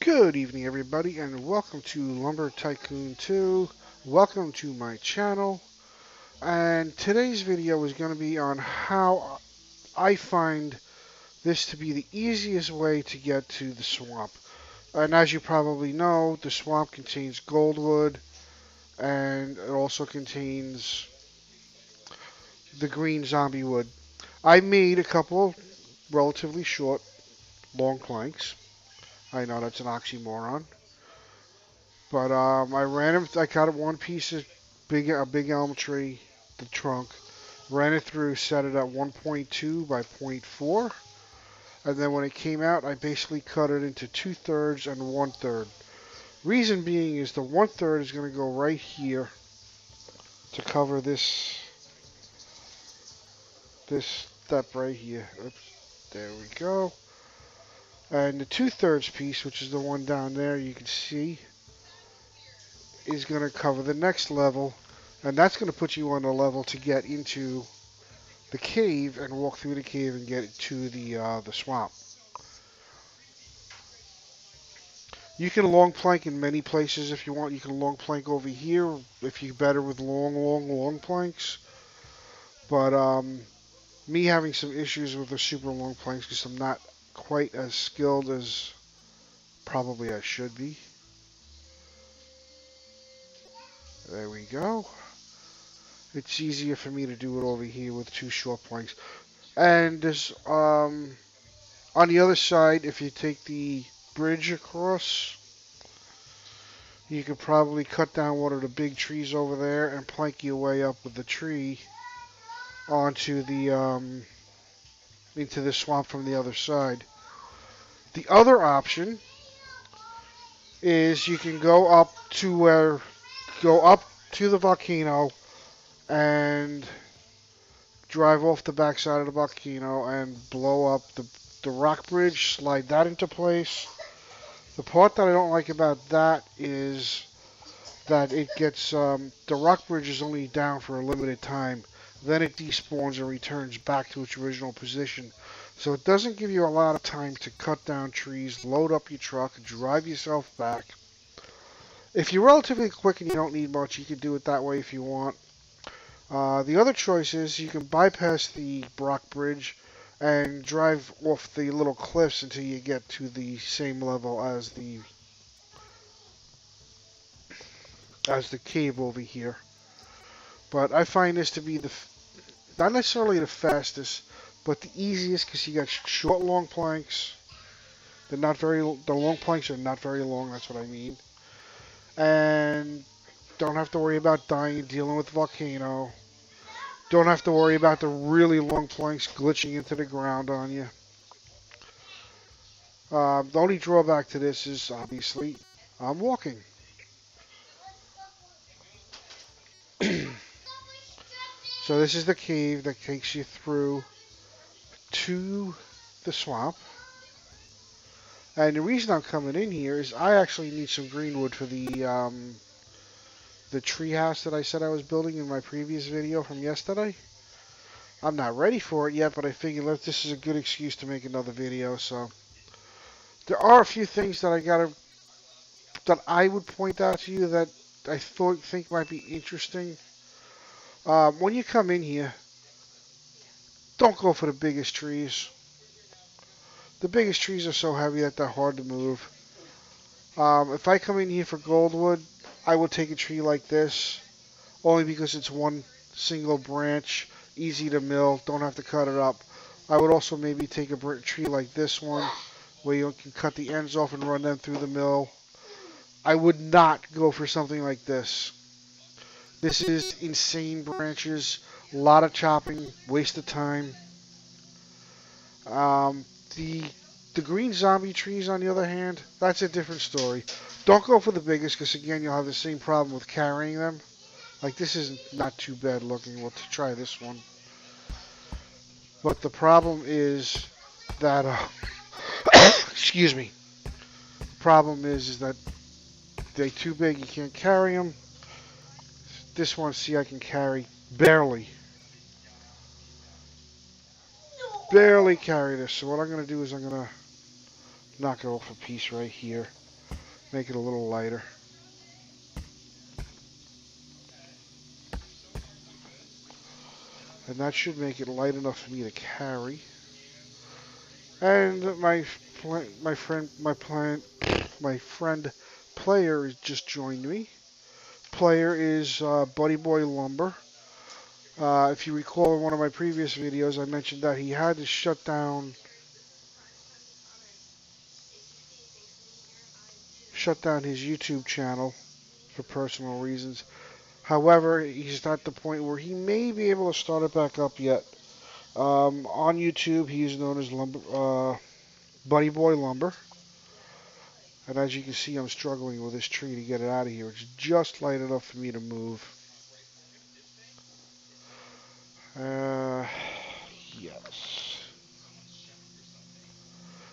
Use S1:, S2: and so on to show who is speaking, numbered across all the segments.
S1: Good evening, everybody, and welcome to Lumber Tycoon 2. Welcome to my channel. And today's video is going to be on how I find this to be the easiest way to get to the swamp. And as you probably know, the swamp contains goldwood, and it also contains the green zombie wood. I made a couple relatively short, long planks. I know that's an oxymoron. But I ran it. I cut one piece of a big elm tree, the trunk, ran it through, set it at 1.2 by 0.4, and then when it came out, I basically cut it into 2/3 and 1/3. Reason being is the 1/3 is going to go right here to cover this step right here. Oops, there we go. And the 2/3 piece, which is the one down there, you can see, is going to cover the next level, and that's going to put you on a level to get into the cave and walk through the cave and get to the swamp. You can long plank in many places if you want. You can long plank over here if you're better with long planks. But me having some issues with the super long planks because I'm not quite as skilled as probably I should be. There we go. It's easier for me to do it over here with two short planks. And there's on the other side, if you take the bridge across, you could probably cut down one of the big trees over there and plank your way up with the tree onto the into the swamp from the other side. The other option is you can go up to the volcano and drive off the backside of the volcano and blow up the rock bridge, slide that into place. The part that I don't like about that is that it gets the rock bridge is only down for a limited time. Then it despawns and returns back to its original position. So it doesn't give you a lot of time to cut down trees, load up your truck, drive yourself back. If you're relatively quick and you don't need much, you can do it that way if you want. The other choice is you can bypass the rock bridge and drive off the little cliffs until you get to the same level as the cave over here. But I find this to be not necessarily the fastest, but the easiest because you got short, long planks. The long planks are not very long. That's what I mean. And don't have to worry about dying and dealing with the volcano. Don't have to worry about the really long planks glitching into the ground on you. The only drawback to this is obviously I'm walking. So this is the cave that takes you through to the swamp. And the reason I'm coming in here is I actually need some greenwood for the tree house that I said I was building in my previous video from yesterday. I'm not ready for it yet, but I figured this is a good excuse to make another video. So there are a few things that I would point out to you that I think might be interesting. When you come in here, don't go for the biggest trees. The biggest trees are so heavy that they're hard to move. If I come in here for goldwood, I would take a tree like this, only because it's one single branch, easy to mill, don't have to cut it up. I would also maybe take a tree like this one, where you can cut the ends off and run them through the mill. I would not go for something like this. This is insane branches, a lot of chopping, waste of time. The green zombie trees, on the other hand, that's a different story. Don't go for the biggest, because again, you'll have the same problem with carrying them. Like, this is not too bad looking. We'll try this one. But the problem is that, excuse me. The problem is that they're too big. You can't carry them. This one, see, I can carry barely. Barely carry this. So what I'm going to do is I'm going to knock it off a piece right here. Make it a little lighter. And that should make it light enough for me to carry. And my friend Player has just joined me. Player is Buddy Boy Lumber. If you recall in one of my previous videos, I mentioned that he had to shut down his YouTube channel for personal reasons. However, he's not at the point where he may be able to start it back up yet. On YouTube, he is known as Buddy Boy Lumber. And as you can see, I'm struggling with this tree to get it out of here. It's just light enough for me to move. Yes.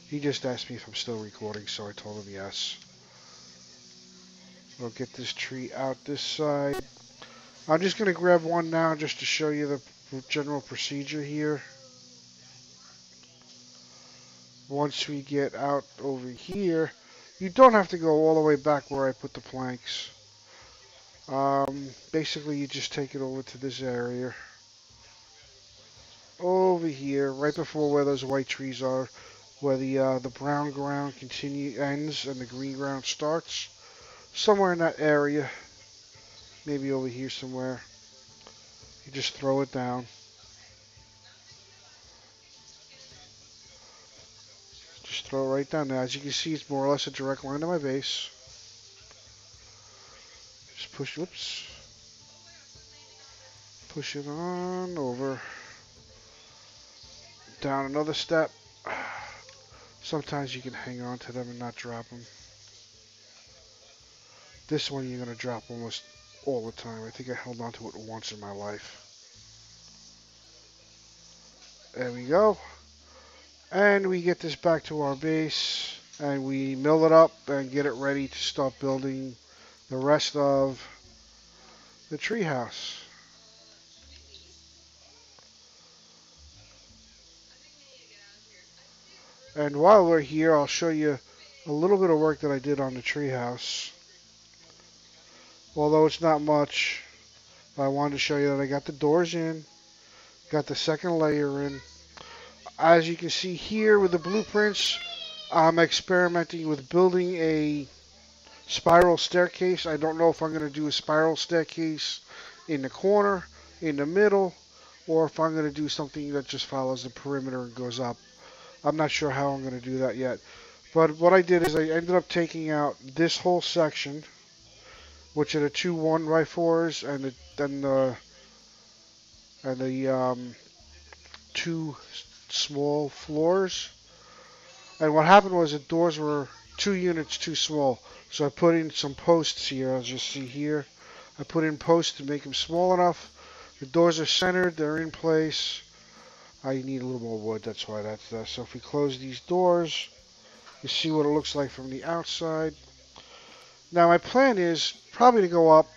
S1: He just asked me if I'm still recording, so I told him yes. We'll get this tree out this side. I'm just going to grab one now just to show you the general procedure here. Once we get out over here, you don't have to go all the way back where I put the planks. Basically, you just take it over to this area. Over here, right before where those white trees are, where the brown ground ends and the green ground starts. Somewhere in that area, maybe over here somewhere. You just throw it down. Just throw it right down there. As you can see, it's more or less a direct line to my base. Just push it on over. Down another step. Sometimes you can hang on to them and not drop them. This one you're going to drop almost all the time. I think I held on to it once in my life. There we go. And we get this back to our base. And we mill it up and get it ready to start building the rest of the treehouse. And while we're here, I'll show you a little bit of work that I did on the treehouse. Although it's not much, I wanted to show you that I got the doors in, got the second layer in. As you can see here with the blueprints, I'm experimenting with building a spiral staircase. I don't know if I'm going to do a spiral staircase in the corner, in the middle, or if I'm going to do something that just follows the perimeter and goes up. I'm not sure how I'm going to do that yet. But what I did is I ended up taking out this whole section, which are the two 1x4s and the two small floors. And what happened was the doors were 2 units too small. So I put in some posts here, as you see here. I put in posts to make them small enough. The doors are centered, they're in place. I need a little more wood, that's why that's there. So if we close these doors, you see what it looks like from the outside. Now my plan is probably to go up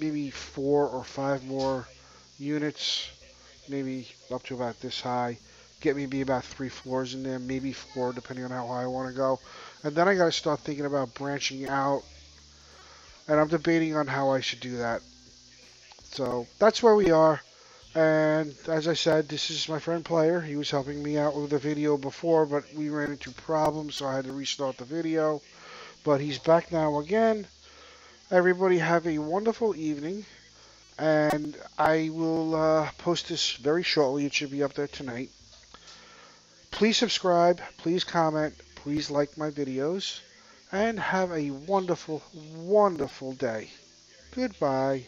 S1: maybe 4 or 5 more units, maybe up to about this high. Get maybe about 3 floors in there, maybe 4, depending on how high I want to go. And then I got to start thinking about branching out. And I'm debating on how I should do that. So that's where we are. And as I said, this is my friend Player. He was helping me out with the video before, but we ran into problems, so I had to restart the video. But he's back now again. Everybody have a wonderful evening. And I will post this very shortly. It should be up there tonight. Please subscribe. Please comment. Please like my videos. And have a wonderful, wonderful day. Goodbye.